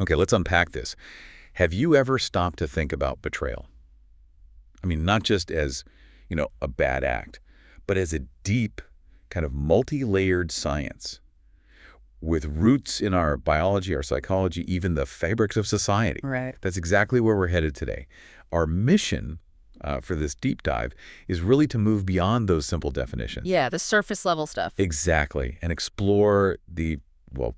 Okay, let's unpack this. Have you ever stopped to think about betrayal? I mean, not just as, a bad act, but as a deep, kind of multi-layered science with roots in our biology, our psychology, even the fabrics of society. Right. That's exactly where we're headed today. Our mission for this deep dive is really to move beyond those simple definitions. Yeah, the surface level stuff. Exactly, and explore the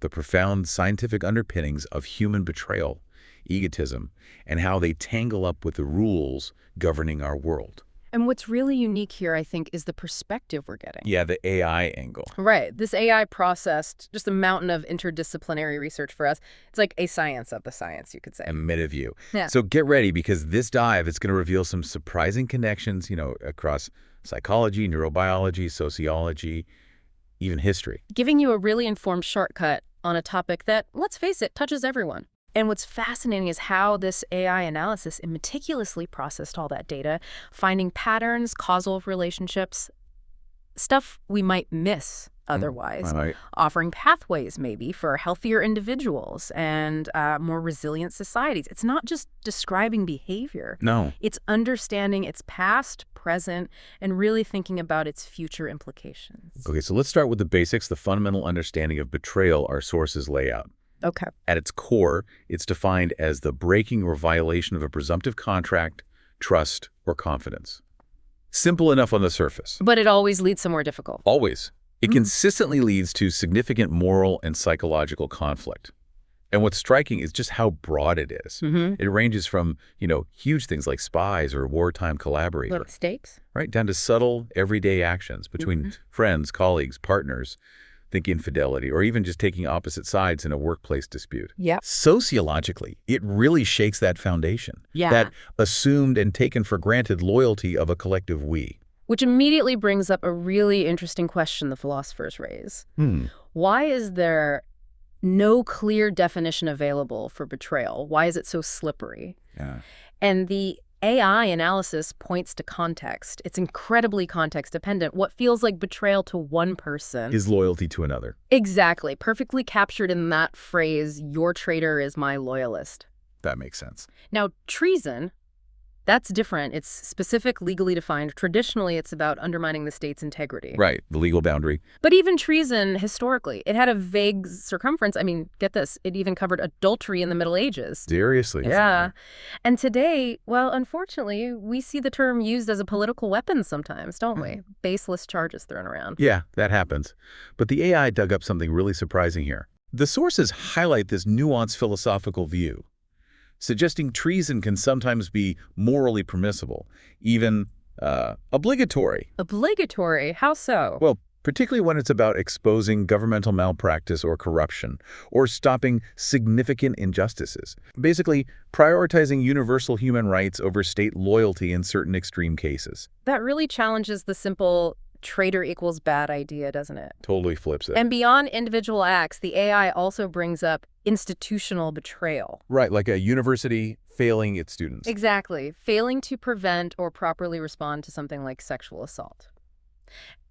profound scientific underpinnings of human betrayal, egotism, and how they tangle up with the rules governing our world. And what's really unique here, I think, is the perspective we're getting. Yeah, the AI angle. Right. This AI processed just a mountain of interdisciplinary research for us. It's like a science of the science, you could say. A MetaView. Yeah. So get ready, because this dive is going to reveal some surprising connections, across psychology, neurobiology, sociology, even history. Giving you a really informed shortcut on a topic that, let's face it, touches everyone. And what's fascinating is how this AI analysis meticulously processed all that data, finding patterns, causal relationships, stuff we might miss otherwise, offering pathways maybe for healthier individuals and more resilient societies. It's not just describing behavior. No. It's understanding its past, present, and really thinking about its future implications. Okay, so let's start with the basics, the fundamental understanding of betrayal our sources lay out. Okay. At its core, it's defined as the breaking or violation of a presumptive contract, trust, or confidence. Simple enough on the surface. But it always leads somewhere difficult. Always. It consistently leads to significant moral and psychological conflict. And what's striking is just how broad it is. It ranges from, huge things like spies or wartime collaborators. Little stakes. Right, down to subtle, everyday actions between friends, colleagues, partners. Think infidelity, or even just taking opposite sides in a workplace dispute. Yeah. Sociologically, it really shakes that foundation. Yeah. That assumed and taken for granted loyalty of a collective we. Which immediately brings up a really interesting question the philosophers raise. Why is there no clear definition available for betrayal? Why is it so slippery? Yeah. And the AI analysis points to context. It's incredibly context-dependent. What feels like betrayal to one person is loyalty to another. Exactly. Perfectly captured in that phrase, your traitor is my loyalist. That makes sense. Now, treason, that's different. It's specific, legally defined. Traditionally, it's about undermining the state's integrity. Right, the legal boundary. But even treason, historically, it had a vague circumference. I mean, get this, it even covered adultery in the Middle Ages. Seriously? Yeah. And today, well, unfortunately, we see the term used as a political weapon sometimes, don't we? Baseless charges thrown around. Yeah, that happens. But the AI dug up something really surprising here. The sources highlight this nuanced philosophical view, suggesting treason can sometimes be morally permissible, even obligatory. Obligatory? How so? Well, particularly when it's about exposing governmental malpractice or corruption, or stopping significant injustices. Basically, prioritizing universal human rights over state loyalty in certain extreme cases. That really challenges the simple traitor equals bad idea, doesn't it? Totally flips it. And beyond individual acts, the AI also brings up institutional betrayal. Right, like a university failing its students. Exactly. Failing to prevent or properly respond to something like sexual assault.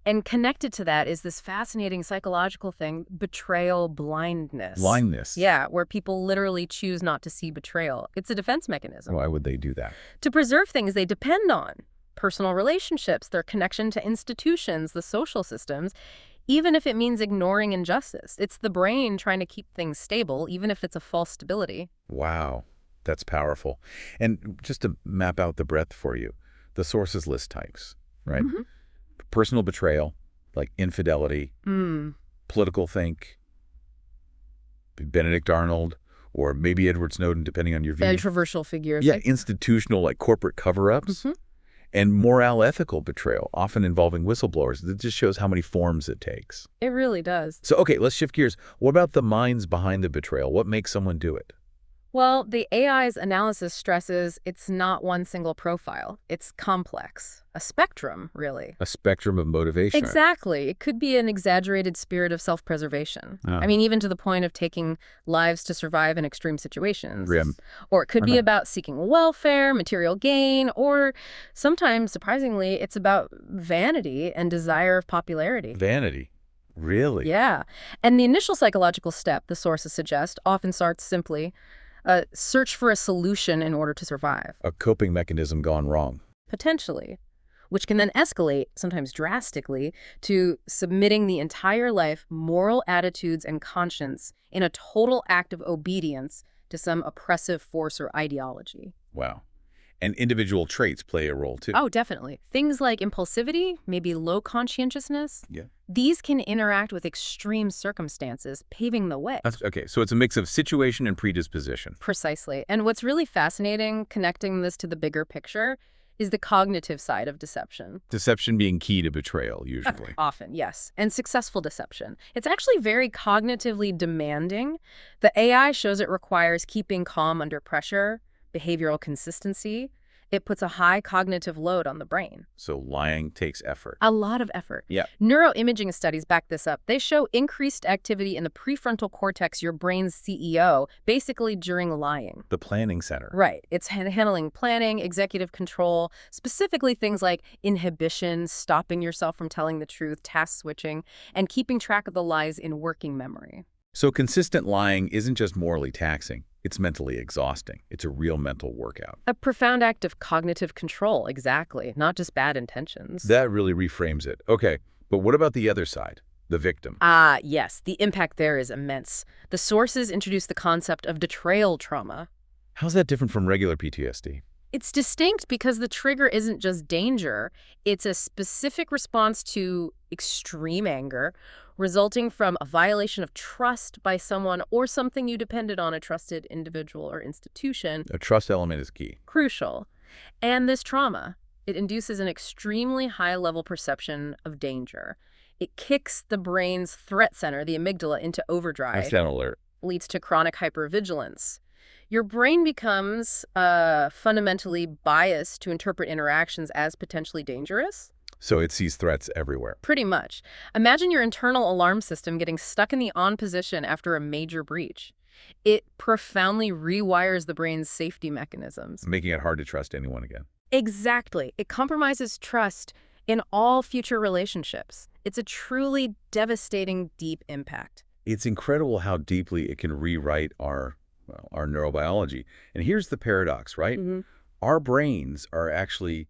And connected to that is this fascinating psychological thing, betrayal blindness. Blindness? Yeah, where people literally choose not to see betrayal. It's a defense mechanism. Why would they do that? To preserve things they depend on. Personal relationships, their connection to institutions, the social systems, even if it means ignoring injustice. It's the brain trying to keep things stable, even if it's a false stability. Wow, that's powerful. And just to map out the breadth for you, the sources list types, right? Personal betrayal, like infidelity, political think, Benedict Arnold, or maybe Edward Snowden, depending on your view. Controversial figures. Yeah, institutional, like corporate cover-ups. And moral ethical betrayal, often involving whistleblowers. That just shows how many forms it takes. It really does. So, okay, let's shift gears. What about the minds behind the betrayal? What makes someone do it? Well, the AI's analysis stresses it's not one single profile. It's complex. A spectrum, really. A spectrum of motivation. Exactly. It could be an exaggerated spirit of self-preservation. I mean, even to the point of taking lives to survive in extreme situations. Grim. Or it could be about seeking welfare, material gain, or sometimes, surprisingly, it's about vanity and desire of popularity. Vanity. Really? Yeah. And the initial psychological step, the sources suggest, often starts simply search for a solution in order to survive. A coping mechanism gone wrong. Potentially. Which can then escalate, sometimes drastically, to submitting the entire life, moral attitudes, and conscience in a total act of obedience to some oppressive force or ideology. Wow. And individual traits play a role, too. Oh, definitely. Things like impulsivity, maybe low conscientiousness. Yeah. These can interact with extreme circumstances, paving the way. Okay, so it's a mix of situation and predisposition. Precisely. And what's really fascinating, connecting this to the bigger picture, is the cognitive side of deception. Deception being key to betrayal, usually. Often, yes. And successful deception. It's actually very cognitively demanding. The AI shows it requires keeping calm under pressure, behavioral consistency. It puts a high cognitive load on the brain. So lying takes effort. A lot of effort. Yeah. Neuroimaging studies back this up. They show increased activity in the prefrontal cortex, your brain's CEO, basically during lying. The planning center. Right. It's handling planning, executive control, specifically things like inhibition, stopping yourself from telling the truth, task switching, and keeping track of the lies in working memory. So consistent lying isn't just morally taxing. It's mentally exhausting. It's a real mental workout. A profound act of cognitive control, exactly, not just bad intentions. That really reframes it. Okay, but what about the other side, the victim? Yes, the impact there is immense. The sources introduce the concept of betrayal trauma. How's that different from regular PTSD? It's distinct because the trigger isn't just danger. It's a specific response to extreme anger resulting from a violation of trust by someone or something you depended on, a trusted individual or institution. A trust element is key. Crucial. And this trauma, it induces an extremely high-level perception of danger. It kicks the brain's threat center, the amygdala, into overdrive. That's an alert. Leads to chronic hypervigilance. Your brain becomes fundamentally biased to interpret interactions as potentially dangerous. So it sees threats everywhere. Pretty much. Imagine your internal alarm system getting stuck in the on position after a major breach. It profoundly rewires the brain's safety mechanisms. Making it hard to trust anyone again. Exactly. It compromises trust in all future relationships. It's a truly devastating, deep impact. It's incredible how deeply it can rewrite our neurobiology. And here's the paradox, right? Mm-hmm. Our brains are actually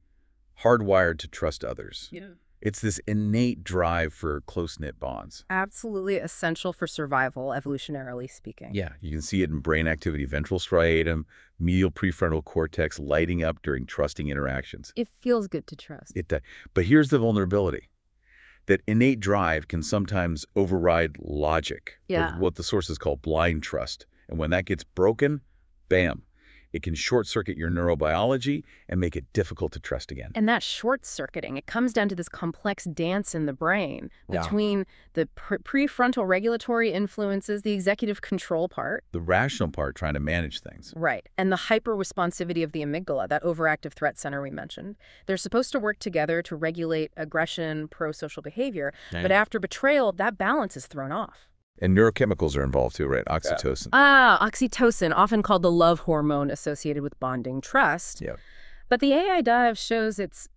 hardwired to trust others. Yeah. It's this innate drive for close-knit bonds. Absolutely essential for survival, evolutionarily speaking. Yeah, you can see it in brain activity, ventral striatum, medial prefrontal cortex lighting up during trusting interactions. It feels good to trust. But here's the vulnerability. That innate drive can sometimes override logic, or what the sources call blind trust. And when that gets broken, bam, it can short-circuit your neurobiology and make it difficult to trust again. And that short-circuiting, it comes down to this complex dance in the brain between the prefrontal regulatory influences, the executive control part. The rational part trying to manage things. Right. And the hyper-responsivity of the amygdala, that overactive threat center we mentioned. They're supposed to work together to regulate aggression, pro-social behavior. But after betrayal, that balance is thrown off. And neurochemicals are involved too, right? Oxytocin. Oxytocin, often called the love hormone associated with bonding trust. Yeah. But the AI dive shows it's,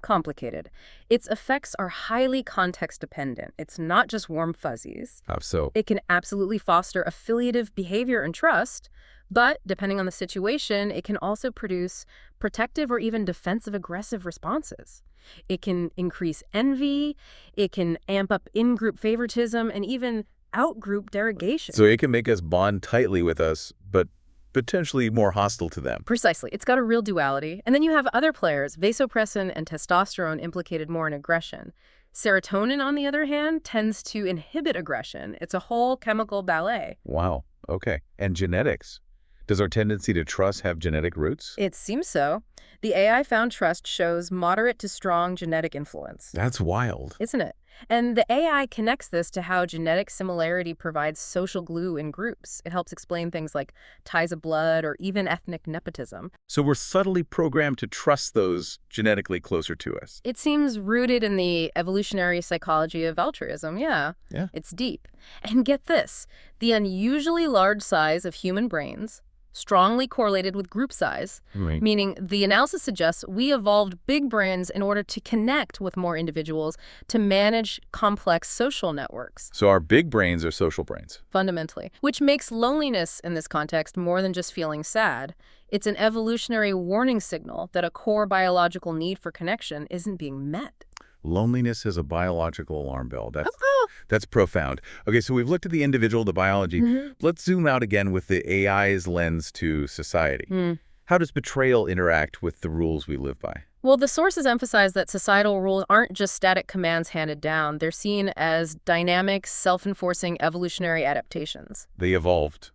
complicated. Its effects are highly context-dependent. It's not just warm fuzzies. How so? It can absolutely foster affiliative behavior and trust, but depending on the situation, it can also produce protective or even defensive-aggressive responses. It can increase envy, it can amp up in-group favoritism, and even out-group derogation. So it can make us bond tightly with us, but potentially more hostile to them. Precisely. It's got a real duality. And then you have other players, vasopressin and testosterone, implicated more in aggression. Serotonin, on the other hand, tends to inhibit aggression. It's a whole chemical ballet. Wow. Okay. And genetics. Does our tendency to trust have genetic roots? It seems so. The AI found trust shows moderate to strong genetic influence. That's wild. Isn't it? And the AI connects this to how genetic similarity provides social glue in groups. It helps explain things like ties of blood or even ethnic nepotism. So we're subtly programmed to trust those genetically closer to us. It seems rooted in the evolutionary psychology of altruism, yeah. It's deep. And get this, the unusually large size of human brains, strongly correlated with group size, Right. meaning the analysis suggests we evolved big brains in order to connect with more individuals to manage complex social networks, So our big brains are social brains. fundamentally, which makes loneliness in this context more than just feeling sad. It's an evolutionary warning signal that a core biological need for connection isn't being met. Loneliness is a biological alarm bell. Oh, That's profound. Okay, so we've looked at the individual, the biology. Let's zoom out again with the AI's lens to society. How does betrayal interact with the rules we live by? Well, the sources emphasize that societal rules aren't just static commands handed down. They're seen as dynamic, self-enforcing evolutionary adaptations. They evolved,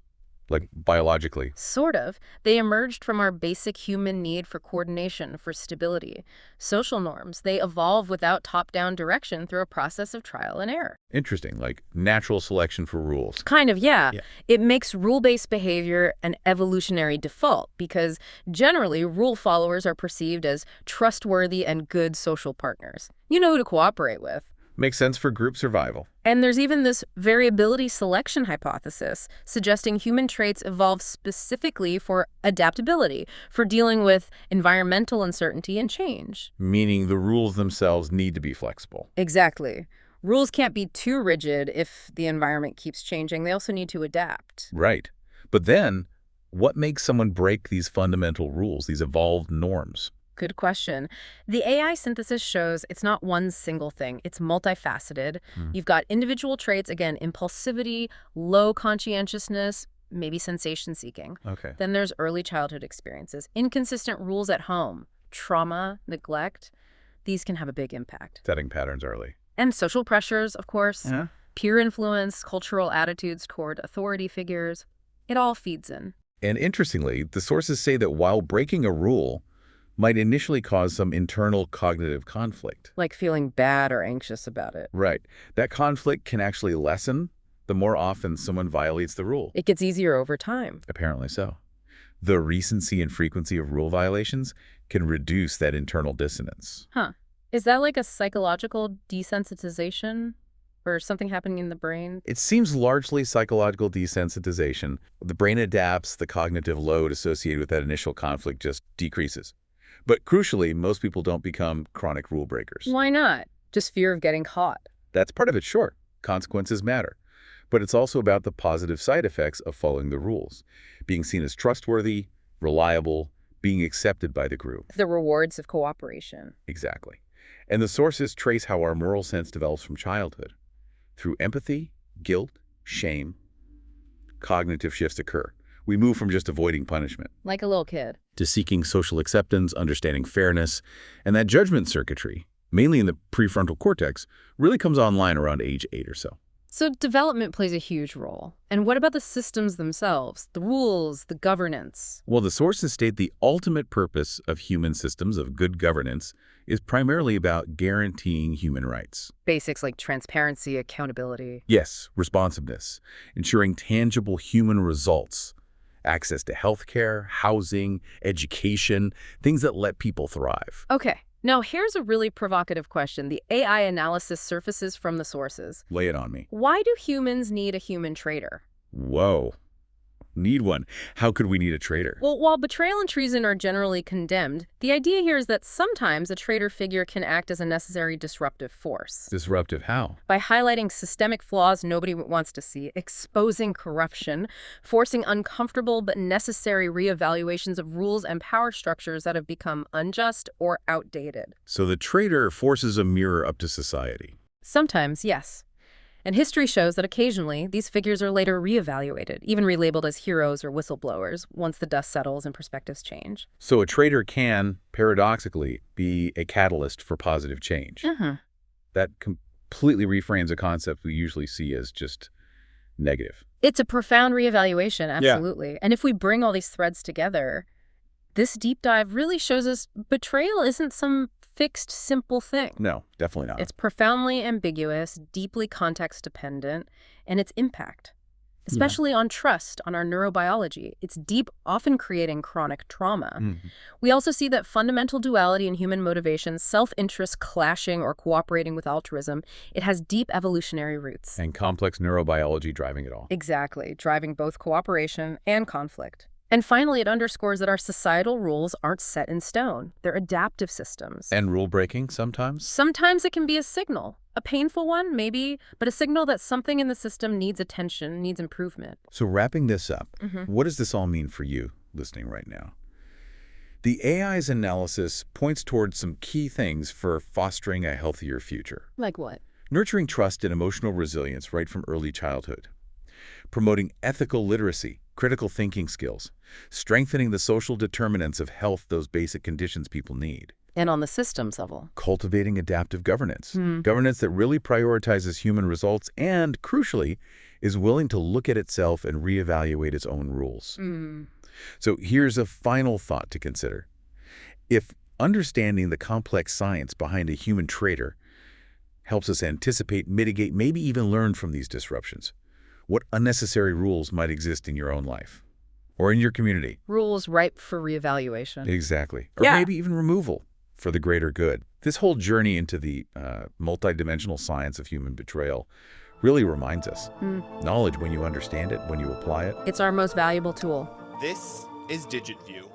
like biologically. Sort of. They emerged from our basic human need for coordination, for stability. Social norms, they evolve without top-down direction through a process of trial and error. Interesting, like natural selection for rules. Kind of, yeah. Yeah. It makes rule-based behavior an evolutionary default because generally rule followers are perceived as trustworthy and good social partners. You know who to cooperate with. Makes sense for group survival. And there's even this variability selection hypothesis, suggesting human traits evolved specifically for adaptability, for dealing with environmental uncertainty and change. Meaning the rules themselves need to be flexible. Exactly. Rules can't be too rigid if the environment keeps changing. They also need to adapt. Right. But then, what makes someone break these fundamental rules, these evolved norms? Good question. The AI synthesis shows it's not one single thing. It's multifaceted. You've got individual traits, again, impulsivity, low conscientiousness, maybe sensation-seeking. Okay. Then there's early childhood experiences, inconsistent rules at home, trauma, neglect. These can have a big impact. Setting patterns early. And social pressures, of course, Yeah. peer influence, cultural attitudes toward authority figures. It all feeds in. And interestingly, the sources say that while breaking a rule might initially cause some internal cognitive conflict. Like feeling bad or anxious about it. Right. That conflict can actually lessen the more often someone violates the rule. It gets easier over time. Apparently so. The recency and frequency of rule violations can reduce that internal dissonance. Huh. Is that like a psychological desensitization or something happening in the brain? It seems largely psychological desensitization. The brain adapts, the cognitive load associated with that initial conflict just decreases. But crucially, most people don't become chronic rule breakers. Why not? Just fear of getting caught. That's part of it, sure. Consequences matter. But it's also about the positive side effects of following the rules. Being seen as trustworthy, reliable, being accepted by the group. The rewards of cooperation. Exactly. And the sources trace how our moral sense develops from childhood. Through empathy, guilt, shame, cognitive shifts occur. We move from just avoiding punishment Like a little kid. to seeking social acceptance, understanding fairness, and that judgment circuitry, mainly in the prefrontal cortex, really comes online around age 8 or so. So development plays a huge role. And what about the systems themselves? The rules, the governance? Well, the sources state the ultimate purpose of human systems of good governance is primarily about guaranteeing human rights. Basics like transparency, accountability. Yes, responsiveness, ensuring tangible human results, access to healthcare, housing, education, things that let people thrive. Okay. Now, here's a really provocative question. The AI analysis surfaces from the sources. Lay it on me. Why do humans need a human traitor? Whoa. Need one. How could we need a traitor? Well, while betrayal and treason are generally condemned, the idea here is that sometimes a traitor figure can act as a necessary disruptive force. Disruptive how? By highlighting systemic flaws nobody wants to see, exposing corruption, forcing uncomfortable but necessary reevaluations of rules and power structures that have become unjust or outdated. So the traitor forces a mirror up to society. Sometimes, yes. And history shows that occasionally these figures are later reevaluated, even relabeled as heroes or whistleblowers, once the dust settles and perspectives change. So a traitor can, paradoxically, be a catalyst for positive change. That completely reframes a concept we usually see as just negative. It's a profound reevaluation, absolutely. And if we bring all these threads together, this deep dive really shows us betrayal isn't some fixed, simple thing. No, definitely not. It's profoundly ambiguous, deeply context-dependent, and its impact, especially on trust, on our neurobiology. It's deep, often creating chronic trauma. We also see that fundamental duality in human motivations, self-interest clashing or cooperating with altruism, it has deep evolutionary roots. And complex neurobiology driving it all. Exactly, driving both cooperation and conflict. And finally, it underscores that our societal rules aren't set in stone. They're adaptive systems. And rule-breaking sometimes? Sometimes it can be a signal. A painful one, maybe, but a signal that something in the system needs attention, needs improvement. So wrapping this up, what does this all mean for you listening right now? The AI's analysis points towards some key things for fostering a healthier future. Like what? Nurturing trust and emotional resilience right from early childhood. Promoting ethical literacy, critical thinking skills. Strengthening the social determinants of health, those basic conditions people need. And on the systems level? Cultivating adaptive governance. Governance that really prioritizes human results and, crucially, is willing to look at itself and reevaluate its own rules. So here's a final thought to consider. If understanding the complex science behind a human traitor helps us anticipate, mitigate, maybe even learn from these disruptions, what unnecessary rules might exist in your own life or in your community? Rules ripe for reevaluation. Exactly. Or maybe even removal for the greater good. This whole journey into the multidimensional science of human betrayal really reminds us. Knowledge, when you understand it, when you apply it. It's our most valuable tool. This is DigitView.